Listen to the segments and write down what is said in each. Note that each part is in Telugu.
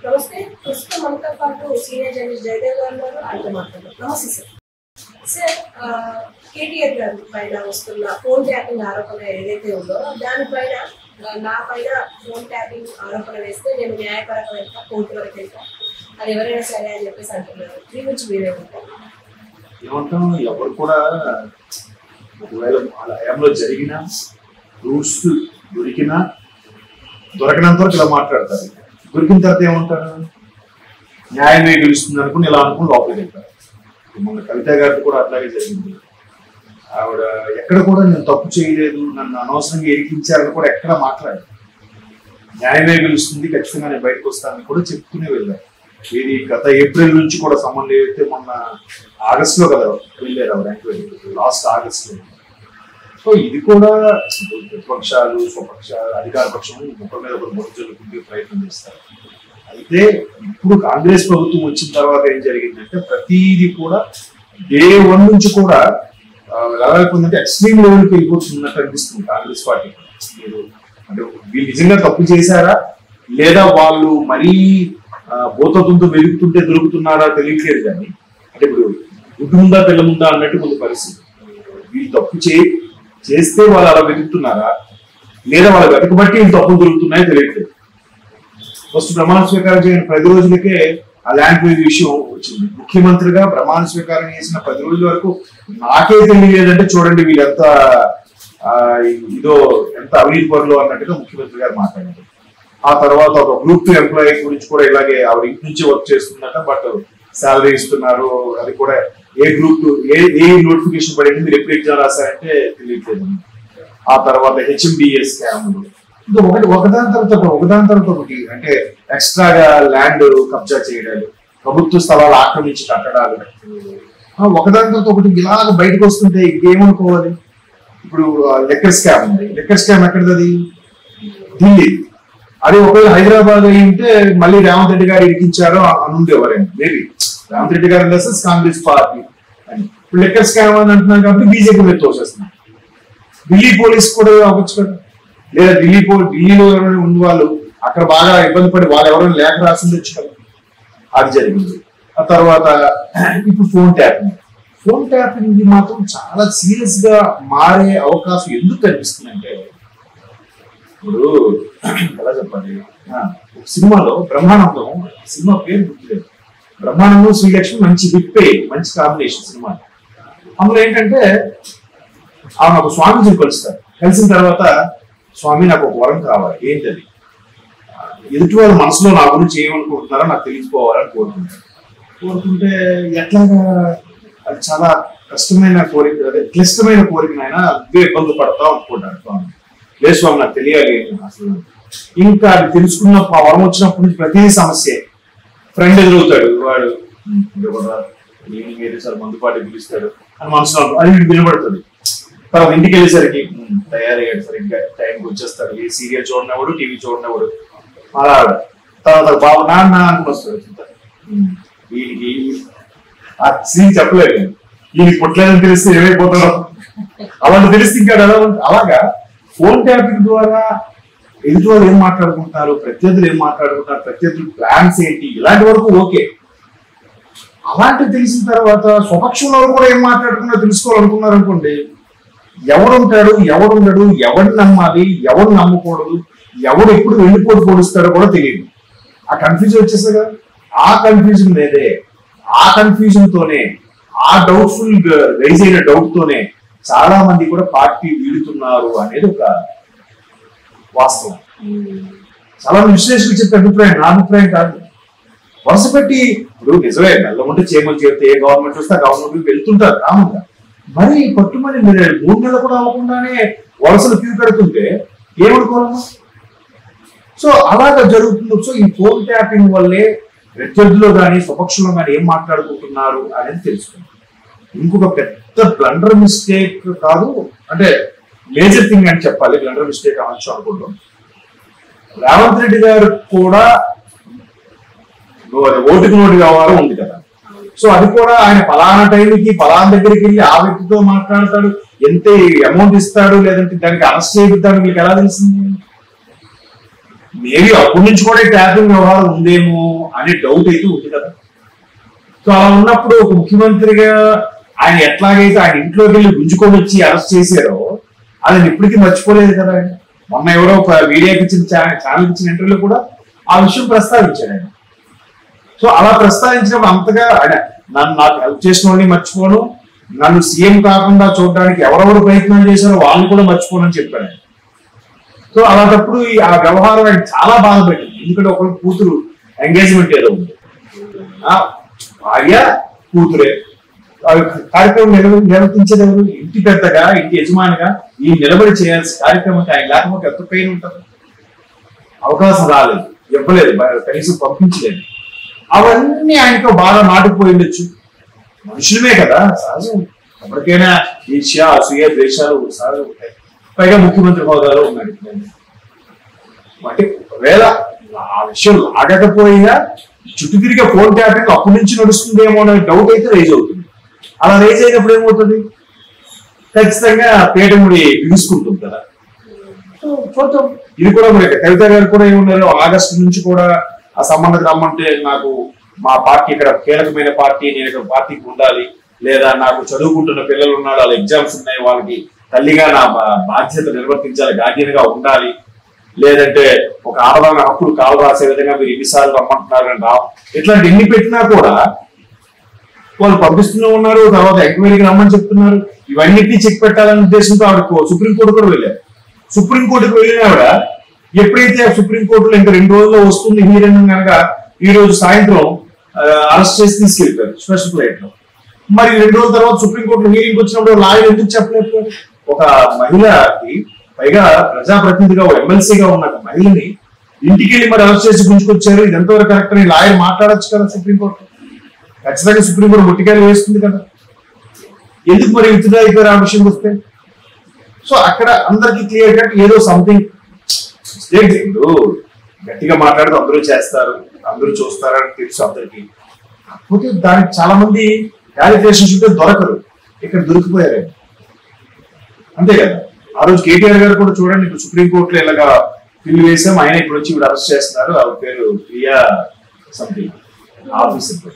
నమస్తే. ప్రస్తుతం మనతో పాటు సీనియర్ జర్నలిస్ట్ జయదేవ్ గారు ఉన్నారు. ఆయనతో మాట్లాడదాం. నమస్తే సార్. సార్, కేటీఆర్ గారి పైన వస్తున్న ఫోన్ ట్యాపింగ్ ఆరోపణ ఏదైతే ఉందో దానిపైన నా పైన ఫోన్ ట్యాపింగ్ ఆరోపణ వేస్తే నేను న్యాయపరంగా వెళ్తా, కోర్టు వరకు వెళ్తా, అది ఎవరైనా సరే అని చెప్పేసి అంటున్నారు. దీని గురించి మీరేమంటారు? ఏమంటాం, ఎవరు కూడా ఒకవేళ వాళ్ళ హయాంలో జరిగిన రూట్స్ దొరికినా దొరకనంత వరకు ఇలా మాట్లాడతారు. దొరికిన తర్వాత ఏమంటారు, న్యాయమే గెలుస్తుంది అనుకుని ఇలా అనుకుని లోపలికి వెళ్తారు. మన కవిత గారితో కూడా అట్లాగే జరిగింది. ఆవిడ ఎక్కడ కూడా నేను తప్పు చేయలేదు, నన్ను అనవసరంగా ఎరికించారని కూడా ఎక్కడ మాట్లాడారు. న్యాయమే గెలుస్తుంది, ఖచ్చితంగా నేను బయటకు వస్తానని కూడా చెప్పుకునే వెళ్ళారు. ఇది గత ఏప్రిల్ నుంచి కూడా సంబంధం అయితే మొన్న ఆగస్టులో కదా వెళ్ళారు ఆవిడ, లాస్ట్ ఆగస్టులో. సో ఇది కూడా ప్రతిపక్షాలు స్వపక్షాలు అధికార పక్షం ముఖం మీద ఒక మొదటి ప్రయత్నం చేస్తారు. అయితే ఇప్పుడు కాంగ్రెస్ ప్రభుత్వం వచ్చిన తర్వాత ఏం జరిగిందంటే ప్రతిదీ కూడా డే 1 నుంచి కూడా ఎలా అయిపోయిందంటే ఎక్స్ట్రీమ్ లెవెల్కి వెళ్ళిపోతున్నట్టు అనిపిస్తుంది కాంగ్రెస్ పార్టీ. మీరు అంటే వీళ్ళు నిజంగా తప్పు చేశారా లేదా వాళ్ళు మరీ భూతత్వంతో వెలుగుతుంటే దొరుకుతున్నారా తెలియట్లేదు. కానీ అంటే ఇప్పుడు గుడ్డు ముందా పిల్ల ముందా అన్నట్టు కొంత పరిస్థితి. వీళ్ళు తప్పు చేస్తే వాళ్ళు అలా వెతుకుతున్నారా లేదా వాళ్ళ వెతకబట్టి వీళ్ళు తప్పులు దొరుకుతున్నాయో తెలియట్లేదు. ఫస్ట్ ప్రమాణ స్వీకారం చేయని 10 రోజులకే ఆ ల్యాండ్ పూలింగ్ విషయం వచ్చింది. ముఖ్యమంత్రిగా ప్రమాణ స్వీకారం చేసిన 10 రోజుల వరకు నాకే తెలియలేదంటే చూడండి వీళ్ళు ఎంత అవినీతి పరులు అన్నట్టుగా ముఖ్యమంత్రి గారు మాట్లాడారు. ఆ తర్వాత ఒక గ్రూప్ 2 ఎంప్లాయీ గురించి కూడా ఇలాగే ఆవిడ ఇంటి నుంచి వర్క్ చేస్తుందట, బట్ శాలరీ ఇస్తున్నారు. అది కూడా ఏ గ్రూప్ ఏ నోటిఫికేషన్ పడింది, మీరు ఎప్పుడు ఎగ్జామ్ రాశారంటే తెలియట్లేదు. ఆ తర్వాత HMDA స్కామ్లు, ఇంకా ఒకదాని తర్వాత ఒకటి అంటే ఎక్స్ట్రాగా ల్యాండ్ కబ్జా చేయడాలు, ప్రభుత్వ స్థలాలు ఆక్రమించి కట్టడాలు, ఒకదాని తర్వాత ఒకటి ఇలాగ బయటకు వస్తుంటే ఇంకేమనుకోవాలి. ఇప్పుడు లెక్కర్ స్కామ్ ఉంది. లెక్కర్ స్కామ్ ఎక్కడిది? ఢిల్లీ. అది ఒకవేళ హైదరాబాద్ అయి ఉంటే మళ్ళీ రేవంత్ రెడ్డి గారు ఇరికించారో అని ఉండేవారండి. మేబీ రేవంత్ రెడ్డి గారు వర్సెస్ కాంగ్రెస్ పార్టీ అని. ఇప్పుడు లెక్కర్ స్కామ్ అని అంటున్నారు కాబట్టి బీజేపీ మీద తోసేస్తున్నారు. ఢిల్లీ పోలీస్ కూడా అవ్వచ్చు కదా, లేదా ఢిల్లీలో ఎవరైనా ఉన్న వాళ్ళు అక్కడ బాగా ఇబ్బంది పడి వాళ్ళు ఎవరైనా లేఖ రాసింది వచ్చు కదా, అది జరిగింది. ఆ తర్వాత ఇప్పుడు ఫోన్ ట్యాపింగ్ మాత్రం చాలా సీరియస్ గా మారే అవకాశం ఎందుకు కనిపిస్తుందంటే, ఇప్పుడు ఎలా చెప్పండి, సినిమాలో బ్రహ్మానందం, సినిమా పేరు గుర్తులేదు, బ్రహ్మానందం శ్రీలక్ష్మి మంచి విప్పే మంచి కాంబినేషన్ సినిమా. అందులో ఏంటంటే ఆమె ఒక స్వామీజీని కలుస్తారు. కలిసిన తర్వాత స్వామి నాకు ఒక వరం కావాలి, ఏంటది, ఎదుటి వాళ్ళ మనసులో నా గురించి ఏమనుకుంటున్నారో నాకు తెలిసిపోవాలని కోరుకుంటే ఎట్లాగా అది చాలా కష్టమైన కోరిక, అదే క్లిష్టమైన కోరికనైనా అదే ఇబ్బంది పడతావు అనుకుంటాను స్వామి. లేదు స్వామి నాకు తెలియాలి అసలు. ఇంకా అది తెలుసుకున్న వరం వచ్చినప్పటి నుంచి ప్రతి సమస్య. ఫ్రెండ్ ఎదురవుతాడు, వాడు ఈవినింగ్ అయితే సార్ మందుపాటి పిలుస్తాడు అని మనసులో అది వినబడుతుంది. తర్వాత ఇంటికి వెళ్ళేసరికి తయారయ్యాడు సార్, ఇంకా టైంకి వచ్చేస్తాడు, ఏ సీరియల్ చూడనివాడు, టీవీ చూడనివాడు, అలా. తర్వాత బాబు నాన్న అనుకుని వస్తాడు. వీడికి ఆ సీన్ చెప్పలేదు, వీడికి పుట్టలేదని తెలిస్తే ఏమైపోతాడో అలాంటి తెలిస్తే ఇంకా ఎలా ఉంటుంది. అలాగా ఫోన్ ట్యాపింగ్ ద్వారా ఎదుటి వాళ్ళు ఏం మాట్లాడుకుంటారు, ప్రత్యర్థులు ఏం మాట్లాడుకుంటారు, ప్రత్యర్థులు ప్లాన్స్ ఏంటి, ఇలాంటి వరకు ఓకే. అలాంటివి తెలిసిన తర్వాత స్వపక్షంలో కూడా ఏం మాట్లాడుకున్నా తెలుసుకోవాలనుకున్నారు అనుకోండి, ఎవడుంటాడు ఎవడుండడు, ఎవరిని నమ్మాలి ఎవరు నమ్మకూడదు, ఎవడు ఎప్పుడు వెళ్ళిపోటు పొడుస్తాడో కూడా తెలియదు. ఆ కన్ఫ్యూజన్ వచ్చేస్తుంది కదా. ఆ కన్ఫ్యూజన్ లేదే, ఆ కన్ఫ్యూజన్ తోనే, ఆ డౌట్ఫుల్ రైజ్ అయిన డౌట్ తోనే చాలా మంది కూడా పార్టీ వీడుతున్నారు అనేది ఒక వాస్తవం. చాలా విశ్లేషకులు చెప్పే అభిప్రాయం, నా అభిప్రాయం కాదు. వరుస పెట్టి ఇప్పుడు నిజమే నెలమంటే చేయమని చెప్తే ఏ గవర్నమెంట్ వస్తే ఆ గవర్నమెంట్ వెళ్తుంటారు కామంగా. మరి పట్టుమని మీరు 3 నెలలు కూడా అవ్వకుండానే వలసలు క్యూ పెడుతుంటే ఏమనుకోవాలమ్మా. సో అలాగా జరుగుతుంది. సో ఈ ఫోన్ ట్యాపింగ్ వల్లే ప్రత్యర్థులు కానీ స్వపక్షంలో కానీ ఏం మాట్లాడుకుంటున్నారు అనేది తెలుసుకుంటాం. ఇంకొక పెద్ద బ్లండర్ మిస్టేక్ కాదు, అంటే మేజర్ థింగ్ అని చెప్పాలి, బ్లండర్ మిస్టేక్ అనొచ్చు అనుకుంటాం. రేవంత్ రెడ్డి గారు కూడా ఓటుకు నోటు వ్యవహారం ఉంది కదా. సో అది కూడా ఆయన ఫలానా టైంకి ఫలానా దగ్గరికి వెళ్ళి ఆ వ్యక్తితో మాట్లాడతాడు, ఎంత అమౌంట్ ఇస్తాడు, లేదంటే దానికి అరెస్ట్ చేయిద్దాడు, మీకు ఎలా తెలిసింది? మేబీ అప్పటి నుంచి కూడా ట్యాపింగ్ వ్యవహారం ఉందేమో అనే డౌట్ అయితే ఉంది కదా. సో అలా ఉన్నప్పుడు ఒక ముఖ్యమంత్రిగా ఆయన ఎట్లాగైతే ఆయన ఇంట్లోకి వెళ్ళి గుంజుకొని వచ్చి అరెస్ట్ చేశారో అది ఇప్పటికీ మర్చిపోలేదు కదా ఆయన. మొన్న ఎవరో ఒక మీడియాకి ఇచ్చిన ఛానల్కి ఇచ్చిన ఇంటర్వ్యూలో కూడా ఆ విషయం ప్రస్తావించాడు ఆయన. సో అలా ప్రస్తావించినప్పుడు అంతగా ఆయన నాకు హెల్ప్ చేసిన వాళ్ళని మర్చిపోను, నన్ను సీఎం కాకుండా చూడడానికి ఎవరెవరు ప్రయత్నాలు చేశారో వాళ్ళని కూడా మర్చిపోనని చెప్పాడు ఆయన. సో అలాంటప్పుడు ఆ వ్యవహారం ఆయన చాలా బాధపెట్టింది. ఎందుకంటే ఒకరి కూతురు ఎంగేజ్మెంట్ ఏదో ఉంది, భార్య కూతురే కార్యక్రమం నిర్వర్తించేది ఎవరు? ఇంటి పెద్దగా, ఇంటి యజమానిగా ఈ నిలబడి చేయాల్సిన కార్యక్రమం ఆయన లేకపోతే ఎంత పెయిన్ ఉంటుంది. అవకాశం రాలేదు, ఇవ్వలేదు, కనీసం పంపించలేదు. అవన్నీ ఆయనతో బాగా నాటుకుపోయి ఉండొచ్చు. మనుషులమే కదా, సహజం. ఎప్పటికైనా ఈర్ష్య, అసూయ, ద్వేషాలు సహజం ఉంటాయి. పైగా ముఖ్యమంత్రి హోదాలో ఉన్నాడు. అంటే ఒకవేళ ఆ విషయం లాగకపోయినా చుట్టూ తిరిగే ఫోన్ ట్యాపింగ్ అప్పటి నుంచి నడుస్తుందేమో అనే డౌట్ అయితే రైజ్ అవుతుంది. అలా రైజ్ అయినప్పుడు ఏమవుతుంది? ఖచ్చితంగా పీఠముడి బిగుసుకుంటుంది కదా. చూద్దాం. ఇది కూడా మరి కవిత గారు కూడా ఏమున్నారు, ఆగస్టు నుంచి కూడా ఆ సంబంధం రమ్మంటే నాకు మా పార్టీ ఇక్కడ కీలకమైన పార్టీ, నేను ఇక్కడ పార్టీకి ఉండాలి, లేదా నాకు చదువుకుంటున్న పిల్లలు ఉన్నారు, వాళ్ళ ఎగ్జామ్స్ ఉన్నాయి, వాళ్ళకి తల్లిగా నా బాధ్యత నిర్వర్తించాలి, గార్డియన్గా ఉండాలి, లేదంటే ఒక ఆడవాళ్ళ హక్కులు కాలు రాసే విధంగా మీరు ఎన్నిసార్లు రమ్మంటున్నారు అని ఇట్లాంటి ఎన్ని పెట్టినా కూడా వాళ్ళు పంపిస్తూనే ఉన్నారు. తర్వాత ఎంక్వైరీకి రమ్మని చెప్తున్నారు. ఇవన్నిటినీ చెక్ పెట్టాలనే ఉద్దేశంతో ఆవిడ సుప్రీంకోర్టు కూడా వెళ్ళారు. సుప్రీంకోర్టుకు వెళ్ళిన ఆవిడ ఎప్పుడైతే సుప్రీంకోర్టులో ఇంకా 2 రోజుల్లో వస్తుంది హీరింగ్ కనుక ఈ రోజు సాయంత్రం అరెస్ట్ చేసి తీసుకెళ్ళిపోయారు స్పెషల్ ఫ్లైట్ లో. మరి 2 రోజుల తర్వాత సుప్రీంకోర్టులో హీరింగ్ వచ్చినప్పుడు లాయర్ ఎందుకు చెప్పలేదు? ఒక మహిళకి, పైగా ప్రజాప్రతినిధిగా ఎమ్మెల్సీగా ఉన్న మహిళని ఇంటికి వెళ్ళి మరి అరెస్ట్ చేసి గుంజుకొచ్చారు. ఇది ఎంతవరకు కరెక్ట్ అని లాయర్ మాట్లాడచ్చు కదా సుప్రీంకోర్టు. ఖచ్చితంగా సుప్రీంకోర్టు ముట్టికాయలు వేస్తుంది కదా. ఎందుకు మరి విత్డ్రా అయిపోయారు ఆ విషయం వస్తే? సో అక్కడ అందరికి క్లియర్ కట్ ఏదో సంథింగ్ మిస్టేక్. ఇప్పుడు గట్టిగా మాట్లాడితే అందరూ చేస్తారు, అందరూ చూస్తారని తెలుసు అందరికి. కాకపోతే దానికి చాలా మంది క్యాలిక్యులేషన్స్ ఉంటే దొరకరు, ఇక్కడ దొరికిపోయారు అంతే కదా. ఆ రోజు కేటీఆర్ గారు కూడా చూడండి, ఇప్పుడు సుప్రీంకోర్టులో ఇలాగా పిల్లు వేసాం, ఆయన ఇప్పుడు వచ్చి ఇప్పుడు అరెస్ట్ చేస్తున్నారు. ఆవిడ పేరు ప్రియా సంథింగ్ ఆఫీసర్.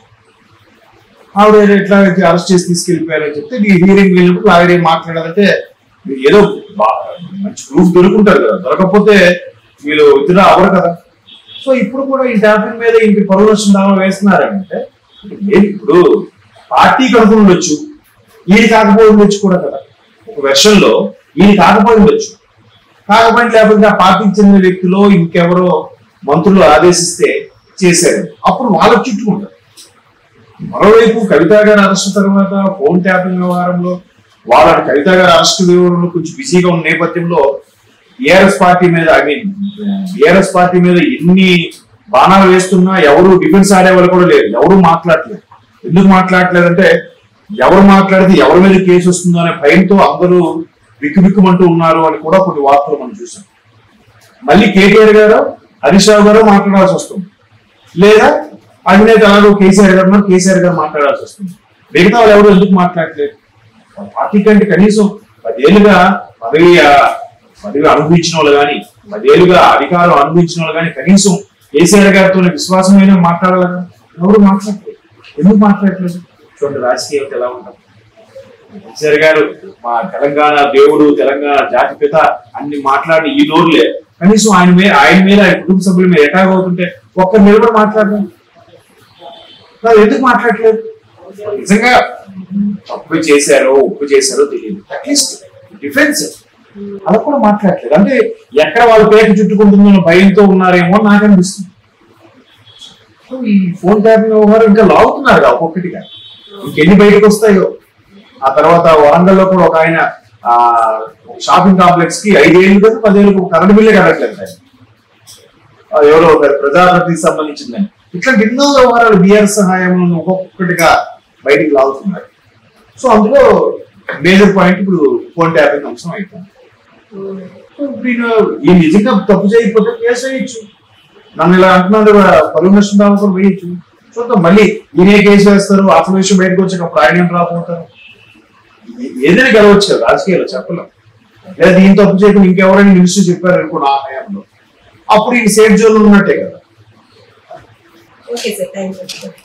ఆవిడ ఎట్లా అరెస్ట్ చేసి తీసుకెళ్ళిపోయారని చెప్తే ఈ హీరింగ్ వెళ్ళినప్పుడు ఆవిడ ఏం మాట్లాడాలంటే ఏదో మంచి ప్రూఫ్ దొరుకుంటారు కదా, దొరకకపోతే వీళ్ళు విత్డ్రా అవ్వరు కదా. సో ఇప్పుడు కూడా ఈ ట్యాపింగ్ మీద ఇంక పరువు నష్టం దావా వేస్తున్నారంటే ఇప్పుడు పార్టీకి అనుకుని ఉండొచ్చు, ఈయన కాకపోయి ఉండొచ్చు కూడా కదా. ఒక వెర్షన్ లో ఈయన కాకపోయి ఉండొచ్చు, కాకపోతే లేకపోతే ఆ పార్టీకి చెందిన వ్యక్తులు ఇంకెవరో మంత్రులు ఆదేశిస్తే చేశారు, అప్పుడు వాళ్ళకి చుట్టుకుంటారు. మరోవైపు కవిత గారి అరెస్ట్ తర్వాత ఫోన్ ట్యాపింగ్ వ్యవహారంలో వాళ్ళ కవిత గారి అరెస్ట్ వివరంలో కొంచెం బిజీగా ఉన్న నేపథ్యంలో బీఆర్ఎస్ పార్టీ మీద ఎన్ని బాణాలు వేస్తున్నా ఎవరు డిఫెన్స్ ఆడే వాళ్ళు కూడా లేరు, ఎవరు మాట్లాడలేదు. ఎందుకు మాట్లాడలేదంటే ఎవరు మాట్లాడితే ఎవరి మీద కేసు వస్తుందో అనే భయంతో అందరూ బిక్కుబిక్కుమంటూ ఉన్నారు అని కూడా కొన్ని వార్తలు మనం చూసాం. మళ్ళీ కేటీఆర్ గారు, హరీష్ రావు గారు మాట్లాడాల్సి వస్తుంది, లేదా అధినేత అలాగో కేసీఆర్ గారు మాట్లాడాల్సి వస్తుంది. మిగతా వాళ్ళు ఎవరు ఎందుకు మాట్లాడలేదు? పార్టీ కంటే కనీసం 10 ఏళ్ళుగా పదవి అనుభవించిన వాళ్ళు కానీ, 10 ఏళ్ళుగా అధికారం అనుభవించిన వాళ్ళు కానీ కనీసం కేసీఆర్ గారితో విశ్వాసమైన మాట్లాడాలి కదా. ఎవరు మాట్లాడలేదు. ఎందుకు మాట్లాడలేదు? చూడండి రాజకీయం ఎలా ఉంటాం. కేసీఆర్ గారు మా తెలంగాణ దేవుడు, తెలంగాణ జాతిపిత అన్ని మాట్లాడి ఈ నోరులే, కనీసం ఆయన మీద ఆయన కుటుంబ సభ్యుల మీద అటాక్ అవుతుంటే ఒక్కరు నిలబడి మాట్లాడడం ఎందుకు మాట్లాడలేదు? నిజంగా తప్పు చేశారో ఒప్పు చేశారో తెలియదు, అట్లీస్ట్ డిఫెన్స్ అలా కూడా మాట్లాడలేదు. అంటే ఎక్కడ వాళ్ళ పేరు చుట్టుకుంటుందో భయంతో ఉన్నారేమో నాకు అనిపిస్తుంది. ఈ ఫోన్ ట్యాపింగ్ వ్యవహారం ఇంకా లాగుతున్నారు ఒక్కొక్కటిగా, ఇంకెన్ని బయటకు వస్తాయో. ఆ తర్వాత వరంగల్లో కూడా ఒక ఆయన షాపింగ్ కాంప్లెక్స్ కి 5 ఏళ్ళు కదా 10 ఏళ్ళకు కరెంట్ బిల్లే కట్టట్లేదు ఆయన, ఎవరో ప్రజాప్రతికి సంబంధించిందని. ఇట్లాంటి ఎన్నో వ్యవహారాలు బీఆర్ఎస్ సహాయంలో ఒక్కొక్కటిగా బయటికి లాగుతున్నారు. సో అందులో మేజర్ పాయింట్ ఇప్పుడు ఫోన్ ట్యాపింగ్ అంశం అయిపోయింది. ఈ నిజంగా తప్పు చేయకపోతే కేసు వేయచ్చు, నన్ను ఇలా అంటున్నారు పరువు నష్టం దావా కూడా వేయచ్చు. చూద్దాం మళ్ళీ ఈయనే కేసు వేస్తారు, అసలు విషయం బయటకు వచ్చాక ఆయన రాకపోతారు. ఏదైనా గెలవచ్చు కదా రాజకీయాల్లో, చెప్పలేం. లేదా దీని తప్పు చేయకుండా ఇంకెవరైనా మినిస్టర్ చెప్పారు అనుకో నా హయాంలో, అప్పుడు ఈ సేఫ్ జోన్ ఉన్నట్టే కదా. Okay sir, thank you.